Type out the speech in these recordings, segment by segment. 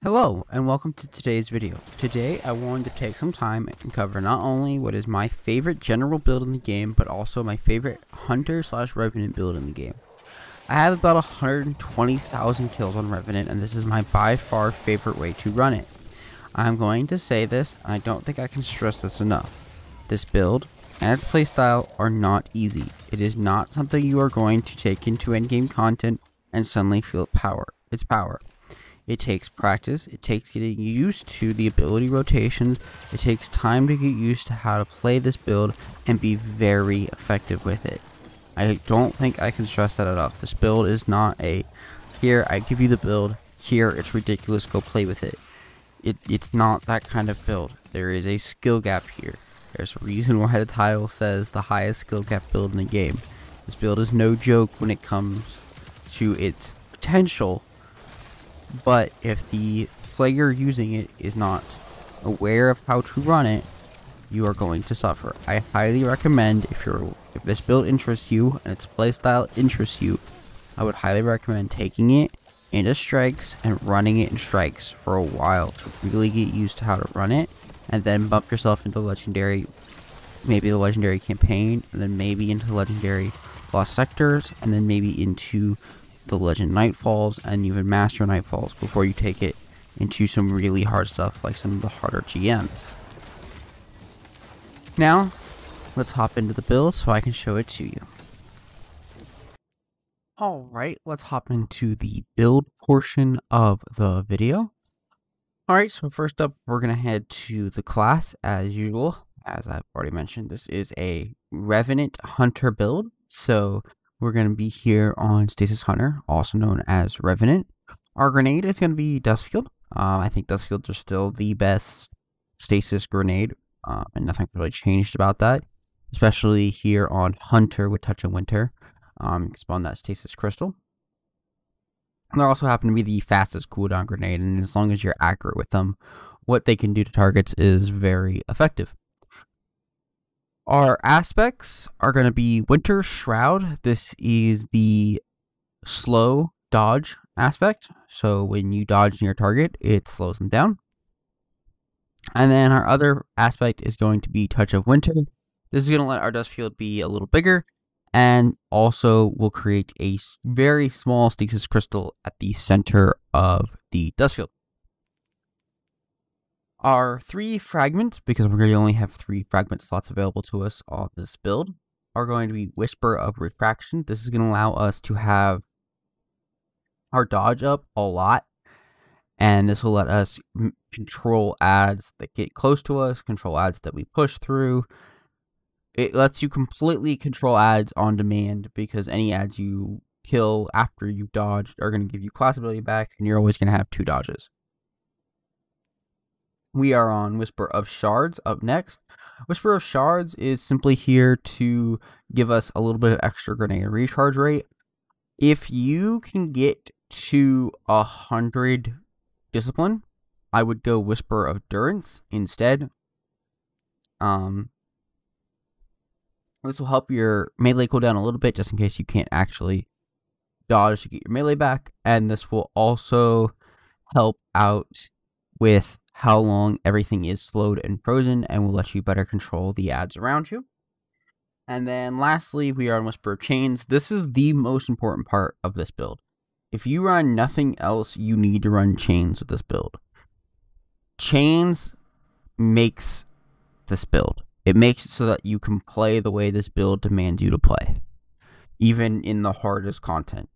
Hello and welcome to today's video. Today I wanted to take some time and cover not only what is my favorite general build in the game, but also my favorite hunter slash revenant build in the game. I have about 120,000 kills on Revenant, and this is my by far favorite way to run it. I'm going to say this, and I don't think I can stress this enough. This build and its playstyle are not easy. It is not something you are going to take into endgame content and suddenly feel its power. It takes practice, it takes getting used to the ability rotations, it takes time to get used to how to play this build and be very effective with it. I don't think I can stress that enough. This build is not a, here I give you the build, here it's ridiculous, go play with it. It's not that kind of build. There is a skill gap here. There's a reason why the title says the highest skill gap build in the game. This build is no joke when it comes to its potential. But if the player using it is not aware of how to run it, you are going to suffer. I highly recommend, if this build interests you and its playstyle interests you, I would highly recommend taking it into strikes and running it in strikes for a while to really get used to how to run it, and then bump yourself into legendary, maybe the legendary campaign, and then maybe into legendary lost sectors, and then maybe into the legend nightfalls and even master nightfalls before you take it into some really hard stuff like some of the harder GMs. Now let's hop into the build so I can show it to you. Alright, let's hop into the build portion of the video. Alright, so first up we're going to head to the class as usual. As I've already mentioned, this is a Revenant Hunter build, so we're going to be here on Stasis Hunter, also known as Revenant. Our grenade is going to be Dustfield. I think Dustfields are still the best stasis grenade, and nothing really changed about that. Especially here on Hunter with Touch of Winter. You can spawn that stasis crystal. And they also happen to be the fastest cooldown grenade, and as long as you're accurate with them, what they can do to targets is very effective. Our aspects are going to be Winter Shroud. This is the slow dodge aspect. So when you dodge near target, it slows them down. And then our other aspect is going to be Touch of Winter. This is going to let our dust field be a little bigger, and also will create a very small stasis crystal at the center of the dust field. Our 3 fragments, because we're going to only have 3 fragment slots available to us on this build, are going to be Whisper of Refraction. This is going to allow us to have our dodge up a lot, and this will let us control adds that get close to us, control adds that we push through. It lets you completely control adds on demand, because any adds you kill after you've dodged are going to give you class ability back, and you're always going to have 2 dodges. We are on Whisper of Shards up next. Whisper of Shards is simply here to give us a little bit of extra grenade recharge rate. If you can get to 100 discipline, I would go Whisper of Durance instead. This will help your melee cooldown a little bit, just in case you can't actually dodge to get your melee back, and this will also help out with how long everything is slowed and frozen, and will let you better control the adds around you. And then lastly, we are on Whisper of Chains. This is the most important part of this build. If you run nothing else, you need to run Chains with this build. Chains makes this build. It makes it so that you can play the way this build demands you to play, even in the hardest content.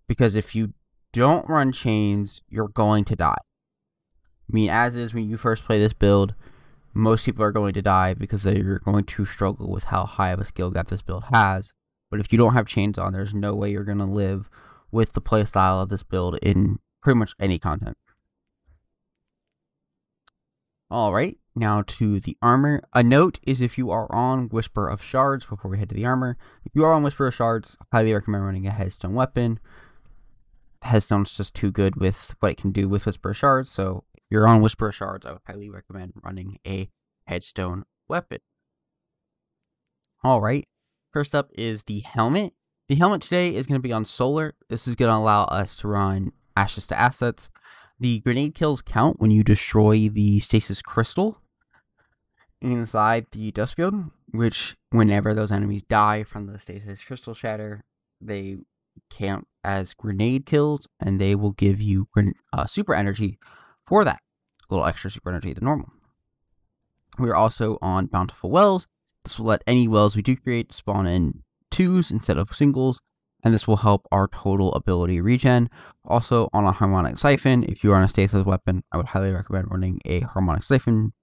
Because if you don't run Chains, you're going to die. I mean, as is when you first play this build, most people are going to die because they're going to struggle with how high of a skill gap this build has. But if you don't have Chains on, there's no way you're going to live with the playstyle of this build in pretty much any content. Alright, now to the armor. A note is, if you are on Whisper of Shards, before we head to the armor, if you are on Whisper of Shards, I highly recommend running a headstone weapon. Headstone's just too good with what it can do with Whisper of Shards, so if you're on Whisper of Shards, I would highly recommend running a headstone weapon. Alright, first up is the helmet. The helmet today is going to be on solar. This is going to allow us to run Ashes to Assets. The grenade kills count when you destroy the stasis crystal inside the dust field, which whenever those enemies die from the stasis crystal shatter, they count as grenade kills, and they will give you super energy for that. A little extra super energy than normal. We're also on Bountiful Wells. This will let any wells we do create spawn in 2s instead of singles, and this will help our total ability regen. Also on a Harmonic Siphon, if you are on a stasis weapon, I would highly recommend running a Harmonic Siphon.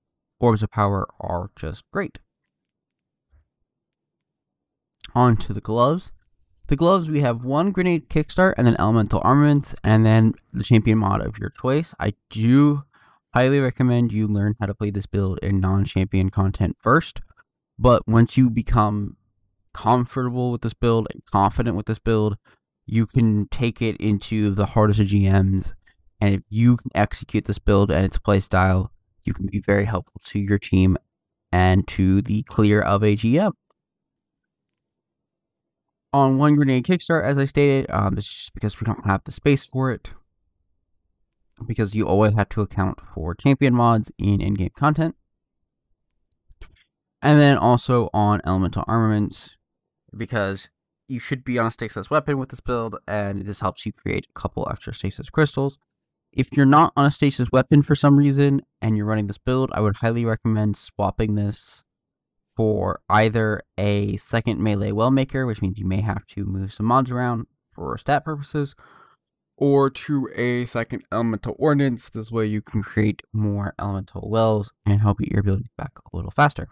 Orbs of Power are just great. On to the gloves. The gloves, we have one grenade kickstart and then elemental armaments, and then the champion mod of your choice. I do highly recommend you learn how to play this build in non-champion content first, but once you become comfortable with this build and confident with this build, you can take it into the hardest of GMs, and if you can execute this build and its playstyle, you can be very helpful to your team and to the clear of a GM. On one grenade kickstart, as I stated, it's just because we don't have the space for it, because you always have to account for champion mods in in-game content. And then also on elemental armaments, because you should be on a stasis weapon with this build, and it just helps you create a couple extra stasis crystals. If you're not on a stasis weapon for some reason and you're running this build, I would highly recommend swapping this for either a second melee well maker, which means you may have to move some mods around for stat purposes, or to a second elemental ordnance. This way you can create more elemental wells and help get your abilities back a little faster.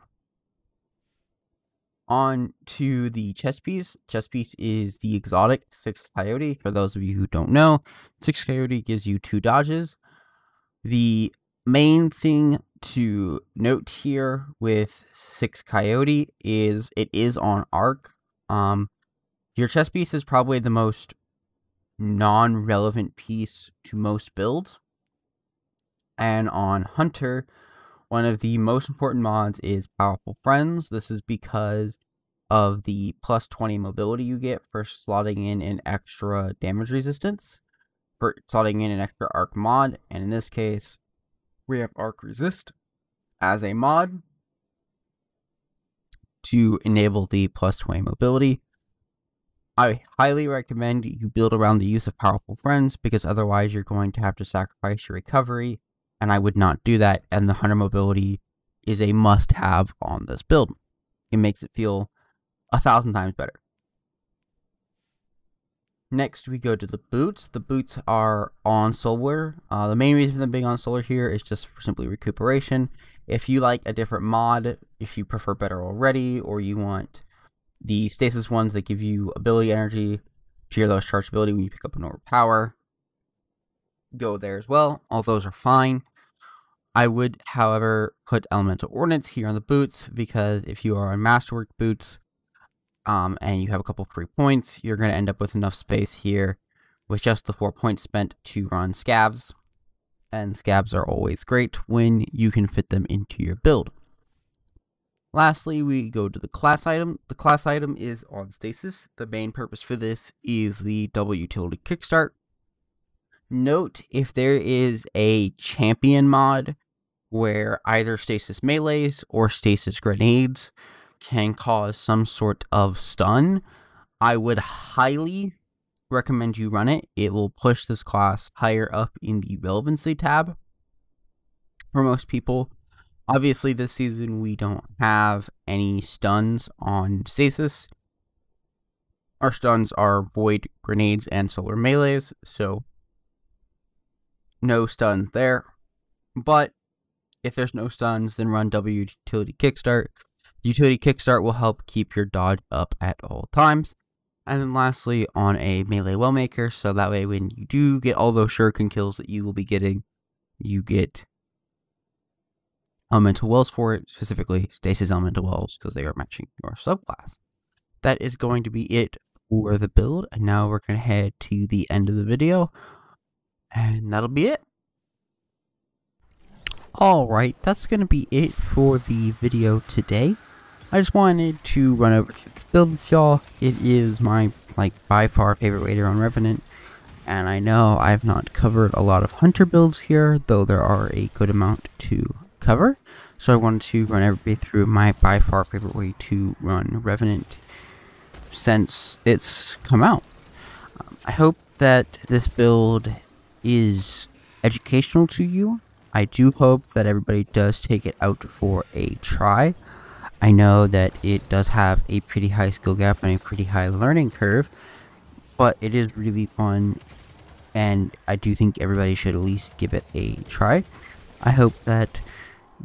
On to the chest piece. Chest piece is the exotic 6 Coyote. For those of you who don't know, 6 Coyote gives you 2 dodges. The main thing to note here with 6 Coyote is it is on arc. Your chest piece is probably the most non-relevant piece to most builds. And on Hunter, one of the most important mods is Powerful Friends. This is because of the plus 20 mobility you get for slotting in an extra damage resistance, for slotting in an extra arc mod, and in this case, we have Arc Resist as a mod to enable the plus 20 mobility. I highly recommend you build around the use of Powerful Friends, because otherwise you're going to have to sacrifice your recovery, and I would not do that, and the Hunter mobility is a must-have on this build. It makes it feel 1,000 times better. Next, we go to the boots. The boots are on Solar. The main reason for them being on Solar here is just for simply recuperation. If you like a different mod, if you prefer Better Already, or you want the stasis ones that give you ability energy, Cheer Those charged ability when you pick up an overpower, go there as well. All those are fine. I would, however, put Elemental Ordnance here on the boots, because if you are on Masterwork boots, and you have a couple free points, you're going to end up with enough space here with just the 4 points spent to run scabs, and scabs are always great when you can fit them into your build. Lastly, we go to the class item. The class item is on stasis. The main purpose for this is the double utility kickstart. Note, if there is a champion mod where either stasis melees or stasis grenades can cause some sort of stun, I would highly recommend you run it. It will push this class higher up in the relevancy tab for most people. Obviously, this season we don't have any stuns on stasis. Our stuns are void, grenades, and solar melees, so no stuns there. But if there's no stuns, then run W Utility Kickstart. Utility Kickstart will help keep your dodge up at all times. And then lastly, on a melee wellmaker, so that way when you do get all those shuriken kills that you will be getting, you get elemental wells for it, specifically stasis elemental wells, because they are matching your subclass. That is going to be it for the build, and now we're going to head to the end of the video, and that'll be it. Alright, that's going to be it for the video today. I just wanted to run over this build with y'all. It is my, by far favorite way to run Revenant. And I know I've not covered a lot of hunter builds here, though there are a good amount to cover. So I wanted to run everybody through my by far favorite way to run Revenant since it's come out. I hope that this build is educational to you. I do hope that everybody does take it out for a try. I know that it does have a pretty high skill gap and a pretty high learning curve, but it is really fun, and I do think everybody should at least give it a try. I hope that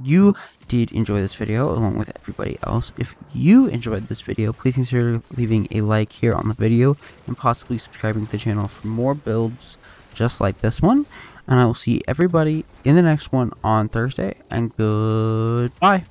you did enjoy this video along with everybody else. If you enjoyed this video, please consider leaving a like here on the video and possibly subscribing to the channel for more builds just like this one. And I will see everybody in the next one on Thursday, and goodbye.